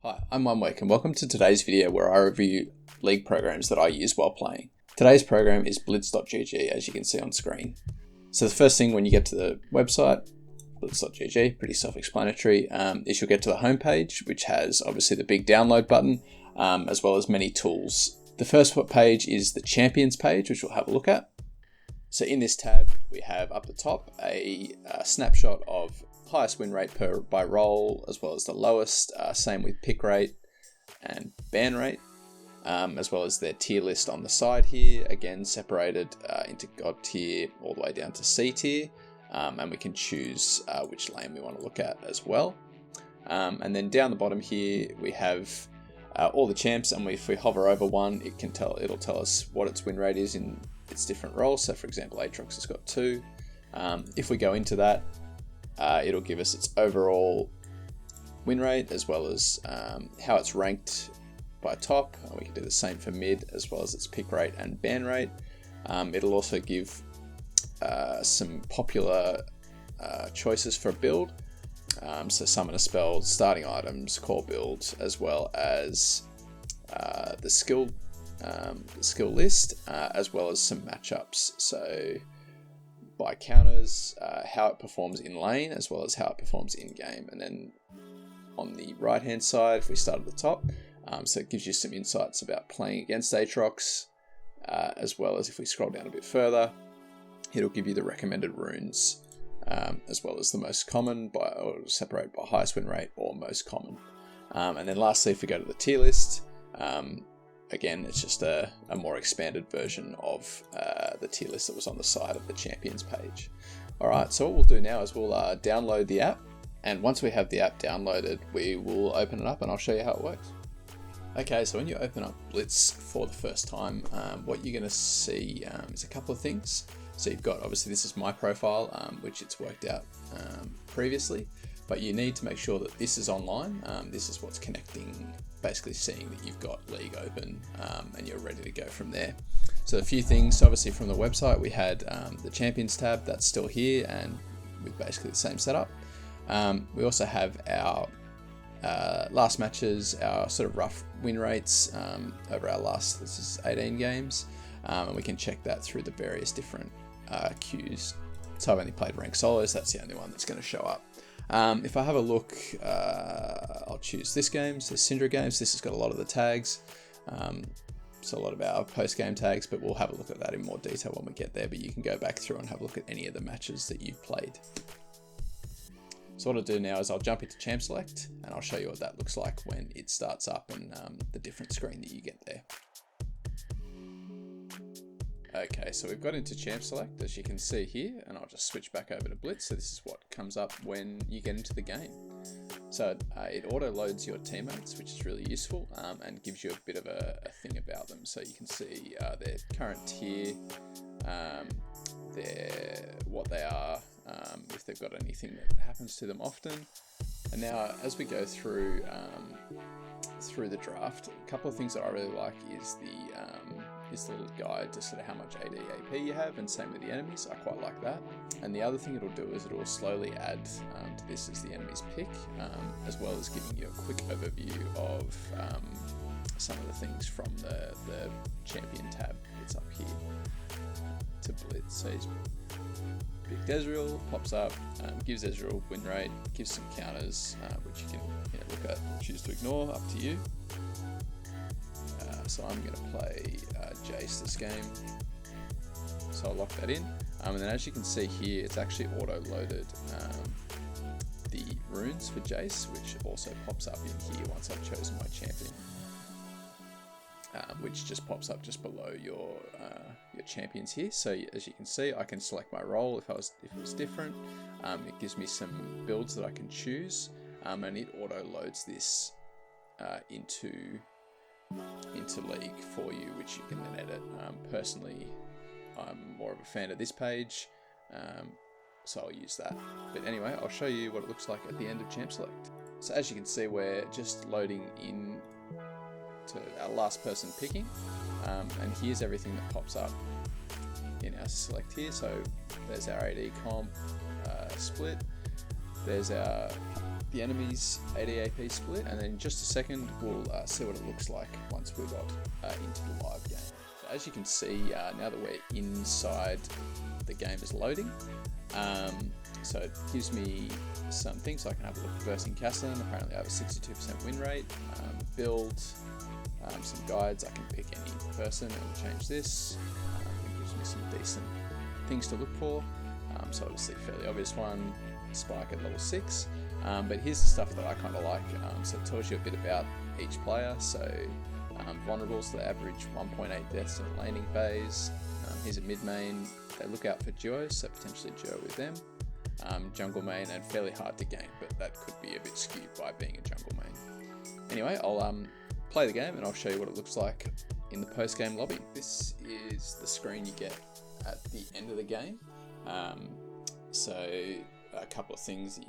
Hi, I'm One Week and welcome to today's video where I review league programs that I use while playing. Today's program is blitz.gg, as you can see on screen. So the first thing when you get to the website, blitz.gg, pretty self-explanatory, is you'll get to the homepage, which has obviously the big download button, as well as many tools. The first page is the champions page, which we'll have a look at. So in this tab, we have up the top a snapshot of highest win rate by role, as well as the lowest, same with pick rate and ban rate, as well as their tier list on the side here, again separated into God tier all the way down to C tier, and we can choose which lane we want to look at as well. And then down the bottom here we have all the champs, and if we hover over one, it'll tell us what its win rate is in its different roles. So for example, Aatrox has got 2. If we go into that, it'll give us its overall win rate, as well as how it's ranked by top. We can do the same for mid, as well as its pick rate and ban rate. It'll also give some popular choices for a build. So summoner spells, starting items, core builds, as well as the skill list, as well as some matchups. So by counters, how it performs in lane, as well as how it performs in game. And then on the right hand side, if we start at the top, so it gives you some insights about playing against Aatrox, as well as if we scroll down a bit further, it'll give you the recommended runes, as well as the most common, or separate by highest win rate or most common. And then lastly, if we go to the tier list, again, it's just a more expanded version of the tier list that was on the side of the champions page. Alright, so what we'll do now is we'll download the app, and once we have the app downloaded, we will open it up and I'll show you how it works. Okay, so when you open up Blitz for the first time, what you're going to see is a couple of things. So you've got, obviously this is my profile, which it's worked out previously, but you need to make sure that this is online. This is what's connecting, basically seeing that you've got League open and you're ready to go from there. So a few things, obviously from the website we had the Champions tab, that's still here and with basically the same setup. We also have our last matches, our sort of rough win rates over our last, this is 18 games, and we can check that through the various different queues. So I've only played rank solos, that's the only one that's going to show up. If I have a look, I'll choose this game, so Syndra games. This has got a lot of the tags, so a lot of our post-game tags, but we'll have a look at that in more detail when we get there, but you can go back through and have a look at any of the matches that you've played. So what I'll do now is I'll jump into Champ Select and I'll show you what that looks like when it starts up and the different screen that you get there. Okay, so we've got into Champ Select, as you can see here, and I'll just switch back over to Blitz. So this is what comes up when you get into the game. So it auto loads your teammates, which is really useful, and gives you a bit of a thing about them. So you can see their current tier, what they are, if they've got anything that happens to them often. And now as we go through the draft, a couple of things that I really like is the little guide to sort of how much AD AP you have, and same with the enemies. I quite like that. And the other thing it'll do is it'll slowly add to this as the enemy's pick, as well as giving you a quick overview of some of the things from the champion tab that's up here to Blitz. So he's picked Ezreal, pops up, gives Ezreal win rate, gives some counters, which you can look at or choose to ignore, up to you. So I'm going to play Jace this game, so I'll lock that in, and then as you can see here, it's actually auto-loaded the runes for Jace, which also pops up in here once I've chosen my champion, which just pops up just below your champions here. So as you can see, I can select my role if it was different. It gives me some builds that I can choose, and it auto-loads this into League for you, which you can then edit. Personally, I'm more of a fan of this page, so I'll use that. But anyway, I'll show you what it looks like at the end of Champ Select. So as you can see, we're just loading in to our last person picking, and here's everything that pops up in our select here. So there's our AD comp split, there's our the enemies 80 AP split, and then in just a second we'll see what it looks like once we got into the live game. So as you can see, now that we're inside, the game is loading. So it gives me some things, so I can have a look at Versing Castlin. Apparently I have a 62% win rate. Build, some guides, I can pick any person and change this. It gives me some decent things to look for. So obviously fairly obvious one, Spike at level 6. But here's the stuff that I kind of like. So it tells you a bit about each player. So vulnerables, they average 1.8 deaths in a laning phase. Here's a mid main, they look out for duos, so potentially duo with them. Jungle main, and fairly hard to gain, but that could be a bit skewed by being a jungle main. Anyway, I'll play the game and I'll show you what it looks like in the post-game lobby. This is the screen you get at the end of the game. So a couple of things that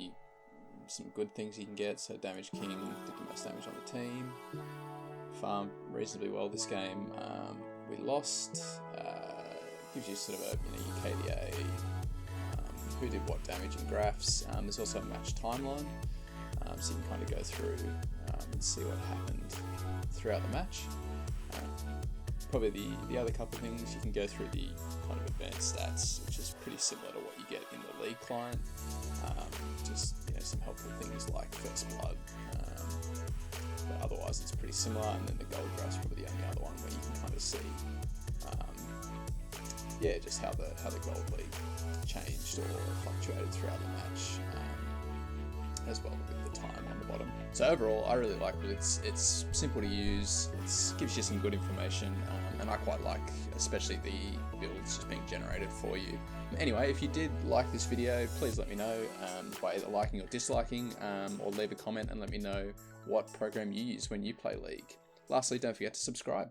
some good things you can get. So Damage King, did the most damage on the team. Farmed reasonably well this game. We lost. Gives you sort of a your KDA, who did what damage in graphs. There's also a match timeline, so you can kind of go through and see what happened throughout the match. Probably the other couple of things, you can go through the kind of advanced stats, which is pretty similar to what you get in the League client. Just some helpful things like First Blood, but otherwise it's pretty similar. And then the Gold Graph's probably the only other one where you can kind of see just how the Gold League changed or fluctuated throughout the match, as well with the time on the bottom. So overall, I really like it. It's simple to use, it gives you some good information, and I quite like especially the builds just being generated for you. Anyway, if you did like this video, please let me know by either liking or disliking, or leave a comment and let me know what program you use when you play League. Lastly, don't forget to subscribe.